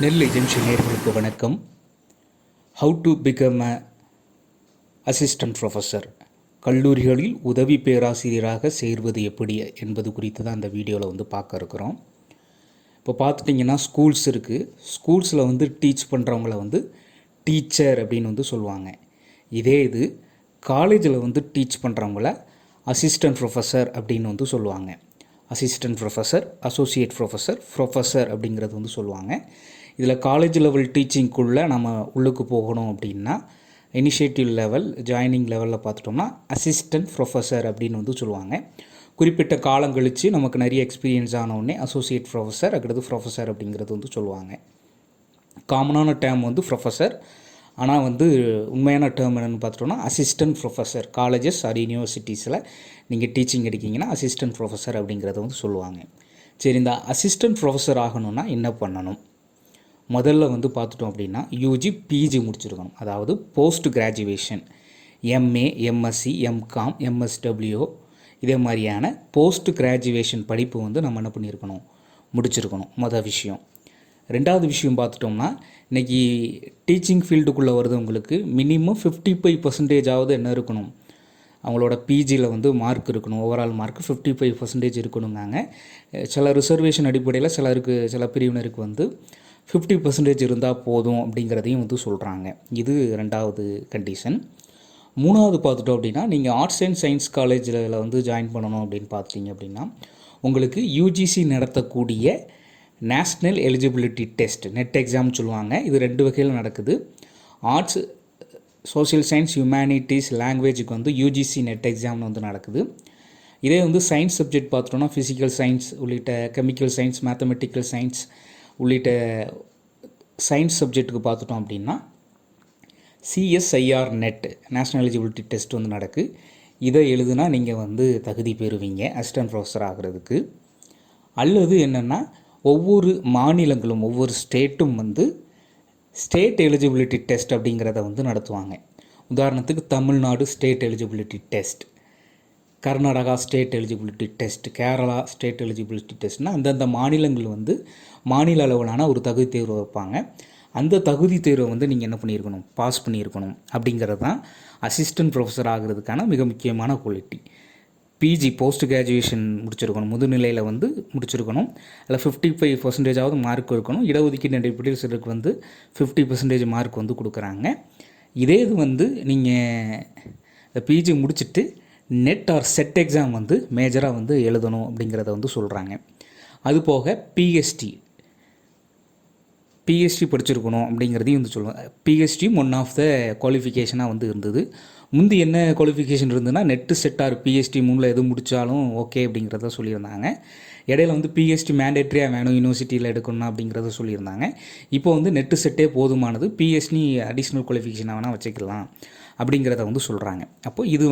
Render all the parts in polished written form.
நெல்லை junction நேயர்களுக்கு வணக்கம். How to become a assistant professor, கல்லூரிகளில் உதவி பேராசிரியராக சேர்வது எப்படி என்பது குறித்து தான் அந்த வீடியோவில் பார்க்க இருக்கிறோம். இப்போ பார்த்துட்டிங்கன்னா ஸ்கூல்ஸ் இருக்குது. ஸ்கூல்ஸில் டீச் பண்ணுறவங்கள டீச்சர் அப்படின்னு சொல்லுவாங்க. இதே இது காலேஜில் டீச் பண்ணுறவங்கள அசிஸ்டன்ட் ப்ரொஃபஸர் அப்படின்னு சொல்லுவாங்க. Assistant professor, associate professor, professor அப்படிங்கிறது சொல்லுவாங்க. இதில் காலேஜ் லெவல் டீச்சிங்குள்ளே நம்ம உள்ளுக்கு போகணும் அப்படின்னா இனிஷியேட்டிவ் லெவல், ஜாயினிங் லெவலில் பார்த்துட்டோம்னா அசிஸ்டன்ட் ப்ரொஃபஸர் அப்படின்னு சொல்லுவாங்க. குறிப்பிட்ட காலம் கழித்து நமக்கு நிறைய எக்ஸ்பீரியன்ஸ் ஆனவுடனே அசோசியேட் ப்ரொஃபஸர் அல்லது ப்ரொஃபஸர் அப்படிங்கிறது சொல்லுவாங்க. காமனான டேர்ம் ப்ரொஃபஸர், ஆனால் உண்மையான டேர்ம் என்னென்னு பார்த்துட்டோம்னா அசிஸ்டன்ட் ப்ரொஃபஸர். காலேஜஸ் ஆர் யூனிவர்சிட்டிஸில் நீங்கள் டீச்சிங் எடுக்கிங்கன்னா அசிஸ்டன்ட் ப்ரொஃபஸர் அப்படிங்கிறத சொல்லுவாங்க. சரி, இந்த அசிஸ்டன்ட் ப்ரொஃபஸர் ஆகணும்னா என்ன பண்ணணும்? முதல்ல பார்த்துட்டோம் அப்படின்னா யூஜி பிஜி முடிச்சிருக்கணும். அதாவது post graduation, MA, MSc, MCom, MSW இதே மாதிரியான போஸ்ட் கிராஜுவேஷன் படிப்பு நம்ம என்ன பண்ணியிருக்கணும், முடிச்சிருக்கணும். மொதல் விஷயம். ரெண்டாவது விஷயம் பார்த்துட்டோம்னா இன்றைக்கி டீச்சிங் ஃபீல்டுக்குள்ளே வருது மினிமம் 55% என்ன இருக்கணும், அவங்களோட பிஜியில் மார்க் இருக்கணும். Overall mark 55% இருக்கணுங்காங்க. சில ரிசர்வேஷன் அடிப்படையில் சில பிரிவினருக்கு 50% இருந்தால் போதும் அப்படிங்கிறதையும் சொல்கிறாங்க. இது ரெண்டாவது கண்டிஷன். மூணாவது பார்த்துட்டோம் அப்படின்னா நீங்கள் ஆர்ட்ஸ் அண்ட் சயின்ஸ் காலேஜில் ஜாயின் பண்ணணும் அப்படின்னு பார்த்தீங்க அப்படின்னா உங்களுக்கு யூஜிசி நடத்தக்கூடிய national eligibility test, NET exam சொல்லுவாங்க. இது 2 வகையில் நடக்குது. ஆர்ட்ஸ், சோஷியல் சயின்ஸ், ஹியூமனிட்டிஸ், லாங்குவேஜுக்கு யூஜிசி நெட் எக்ஸாம்னு நடக்குது. இதே சயின்ஸ் சப்ஜெக்ட் பார்த்துட்டோம்னா ஃபிசிக்கல் சயின்ஸ் உள்ளிட்ட, கெமிக்கல் சயின்ஸ், மேத்தமெட்டிக்கல் சயின்ஸ் உள்ளிட்ட சயின்ஸ் சப்ஜெக்ட்டுக்கு பார்த்துட்டோம் அப்படின்னா CSIR NET, national eligibility test நடக்கு. இதை எழுதுனா நீங்கள் தகுதி பெறுவீங்க அசிஸ்டன்ட் ப்ரொஃபஸர் ஆகிறதுக்கு. அல்லது என்னென்னா ஒவ்வொரு மாநிலங்களும், ஒவ்வொரு ஸ்டேட்டும் ஸ்டேட் எலிஜிபிலிட்டி டெஸ்ட் அப்படிங்கிறத நடத்துவாங்க. உதாரணத்துக்கு Tamil Nadu state eligibility test, Karnataka state eligibility test, Kerala state eligibility டெஸ்ட்னால் அந்தந்த மாநிலங்கள் மாநில அளவிலான ஒரு தகுதி தேர்வு வைப்பாங்க. அந்த தகுதி தேர்வை நீங்கள் என்ன பண்ணியிருக்கணும், பாஸ் பண்ணியிருக்கணும். அப்படிங்கிறது தான் அசிஸ்டன்ட் ப்ரொஃபஸர் ஆகிறதுக்கான மிக முக்கியமான குவாலிட்டி. பிஜி போஸ்ட் கிராஜுவேஷன் முடிச்சிருக்கணும், முதுநிலையில் முடிச்சிருக்கணும். அதில் 55% மார்க் இருக்கணும். இடஒதுக்கீடு அடிப்படையில் சிலருக்கு 50% மார்க் கொடுக்குறாங்க. இதே இது நீங்கள் பிஜி முடிச்சுட்டு நெட் ஆர் செட் எக்ஸாம் மேஜராக எழுதணும் அப்படிங்கிறத சொல்கிறாங்க. அதுபோக பிஹெச்டி படிச்சிருக்கணும் அப்படிங்கிறதையும் சொல்லுவாங்க. பிஹெச்டியும் ஒன் ஆஃப் த குவாலிஃபிகேஷனாக இருந்தது. முந்தி என்ன குவாலிஃபிகேஷன் இருந்ததுன்னா நெட்டு செட் ஆர் பிஹெச்டி 3ல் எது முடித்தாலும் ஓகே அப்படிங்கிறத சொல்லியிருந்தாங்க. இடையில பிஹெச்டி மேண்டேட்ரியாக வேணும் யூனிவர்சிட்டியில் எடுக்கணும் அப்படிங்கிறத சொல்லியிருந்தாங்க. இப்போ நெட்டு செட்டே போதுமானது, பிஹெச்டி அடிஷ்னல் குவாலிஃபிகேஷனாக வேணால் வச்சுக்கலாம் அப்படிங்கிறத சொல்கிறாங்க. அப்போ இது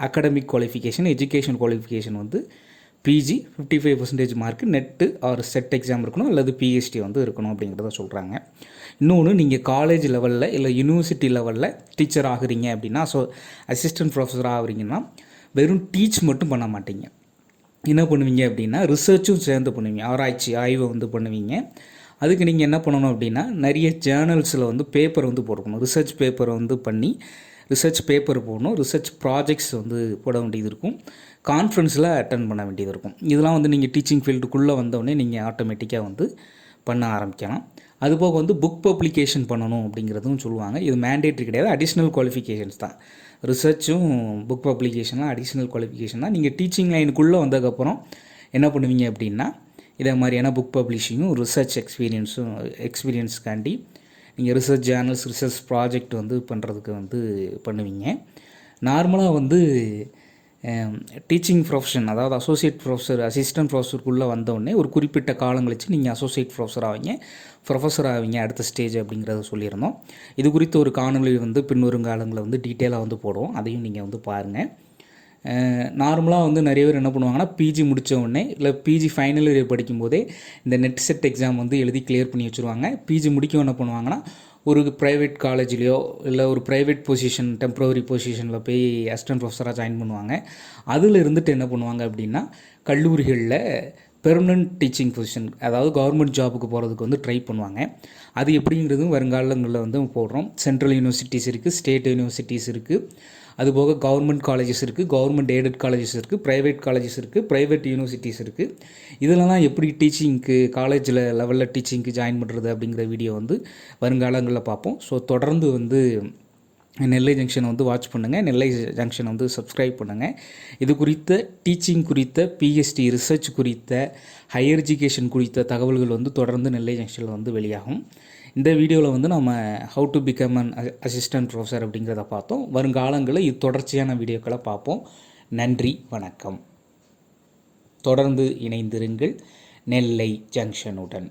academic qualification, education qualification PG 55% marks, NET or SET exam இருக்கணும், அல்லது பிஹெச்டி இருக்கணும் அப்படிங்கிறத சொல்கிறாங்க. இன்னொன்று, நீங்கள் காலேஜ் லெவலில் இல்லை யூனிவர்சிட்டி லெவலில் டீச்சர் ஆகுறீங்க அப்படின்னா, அசிஸ்டன்ட் ப்ரொஃபஸர் ஆகுறீங்கன்னா வெறும் டீச் மட்டும் பண்ண மாட்டீங்க. என்ன பண்ணுவீங்க அப்படின்னா ரிசர்ச்சும் சேர்ந்து பண்ணுவீங்க, ஆராய்ச்சி ஆய்வை பண்ணுவீங்க. அதுக்கு நீங்கள் என்ன பண்ணணும் அப்படின்னா நிறைய ஜேர்னல்ஸில் பேப்பர் போடணும், ரிசர்ச் பேப்பரை பண்ணி ரிசர்ச் பேப்பர் போடணும், ரிசர்ச் ப்ராஜெக்ட்ஸ் போட வேண்டியது இருக்கும், கான்ஃபரன்ஸில் அட்டன் பண்ண வேண்டியது இருக்கும். இதெல்லாம் நீங்கள் டீச்சிங் ஃபீல்டுக்குள்ளே வந்தோடனே நீங்கள் ஆட்டோமேட்டிக்காக பண்ண ஆரம்பிக்கலாம். அதுபோக புக் பப்ளிகேஷன் பண்ணணும் அப்படிங்கிறதும் சொல்லுவாங்க. இது மேண்டேட்ரி கிடையாது, அடிஷ்னல் குவாலிஃபிகேஷன்ஸ் தான். ரிசர்ச்சும் புக் பப்ளிகேஷன்லாம் அடிஷ்னல் குவாலிஃபிகேஷன் தான். நீங்கள் டீச்சிங் லைனுக்குள்ளே வந்ததுக்கப்புறம் என்ன பண்ணுவீங்க அப்படின்னா இதே மாதிரியான புக் பப்ளிஷிங்கும் ரிசர்ச் எக்ஸ்பீரியன்ஸ்க்காண்டி நீங்கள் ரிசர்ச் ஜேர்னல்ஸ், ரிசர்ச் ப்ராஜெக்ட் பண்ணுறதுக்கு பண்ணுவீங்க. நார்மலாக டீச்சிங் ப்ரொஃபஷன், அதாவது அசோசியேட் ப்ரொஃபஸர், அசிஸ்டன்ட் ப்ரொஃபஸருக்குள்ளே வந்தோடனே ஒரு குறிப்பிட்ட காலம் கழித்து நீங்கள் அசோசியேட் ப்ரொஃபஸர் ஆவீங்க அடுத்த ஸ்டேஜ் அப்படிங்கிறத சொல்லியிருந்தோம். இது குறித்து ஒரு காணொலி பின்வரும் காலங்களில் டீட்டெயிலாக போடுவோம், அதையும் நீங்கள் பாருங்கள். நார்மலாக நிறைய பேர் என்ன பண்ணுவாங்கன்னா பிஜி முடித்த உடனே இல்லை பிஜி ஃபைனல் இயர் படிக்கும்போதே இந்த நெட் செட் எக்ஸாம் எழுதி கிளியர் பண்ணி வச்சுருவாங்க. பிஜி முடிக்க என்ன பண்ணுவாங்கன்னா ஒரு ப்ரைவேட் காலேஜ்லேயோ இல்லை ஒரு ப்ரைவேட் பொசிஷன், டெம்ப்ரவரி பொசிஷனில் போய் அசிஸ்டன்ட் ப்ரொஃபஸராக ஜாயின் பண்ணுவாங்க. அதில் இருந்துட்டு என்ன பண்ணுவாங்க அப்படின்னா கல்லூரிகளில் பெர்மனன்ட் டீச்சிங் பொசிஷன், அதாவது கவர்மெண்ட் ஜாபுக்கு போகிறதுக்கு வந்து ட்ரை பண்ணுவாங்க. அது எப்படிங்கிறதும் வருங்காலங்களில் வந்து போடுறோம். சென்ட்ரல் யூனிவர்சிட்டிஸ் இருக்குது, ஸ்டேட் யூனிவர்சிட்டிஸ் இருக்குது, அதுபோக கவர்மெண்ட் காலேஜஸ் இருக்குது, கவர்மெண்ட் எய்டட் காலேஜஸ் இருக்குது, ப்ரைவேட் காலேஜஸ் இருக்குது, ப்ரைவேட் யூனிவர்சிட்டிஸ் இருக்குது. இதிலலாம் எப்படி டீச்சிங்க்கு காலேஜில் லெவலில் டீச்சிங்க்கு ஜாயின் பண்ணுறது அப்படிங்கிற வீடியோ வந்து வருங்காலங்களில் பார்ப்போம். ஸோ தொடர்ந்து வந்து நெல்லை ஜங்ஷனை வந்து வாட்ச் பண்ணுங்கள், நெல்லை ஜங்ஷனை வந்து சப்ஸ்கிரைப் பண்ணுங்கள். இது குறித்த டீச்சிங் குறித்த, பிஹெச்டி ரிசர்ச் குறித்த, ஹையர் எஜுகேஷன் குறித்த தகவல்கள் வந்து தொடர்ந்து நெல்லை ஜங்ஷனில் வந்து வெளியாகும். இந்த வீடியோவில் வந்து நம்ம how to become an assistant professor அப்படிங்கிறத பார்த்தோம். வருங்காலங்களில் இது தொடர்ச்சியான வீடியோக்களை பார்ப்போம். நன்றி, வணக்கம். தொடர்ந்து இணைந்திருங்கள் நெல்லை ஜங்ஷனுடன்.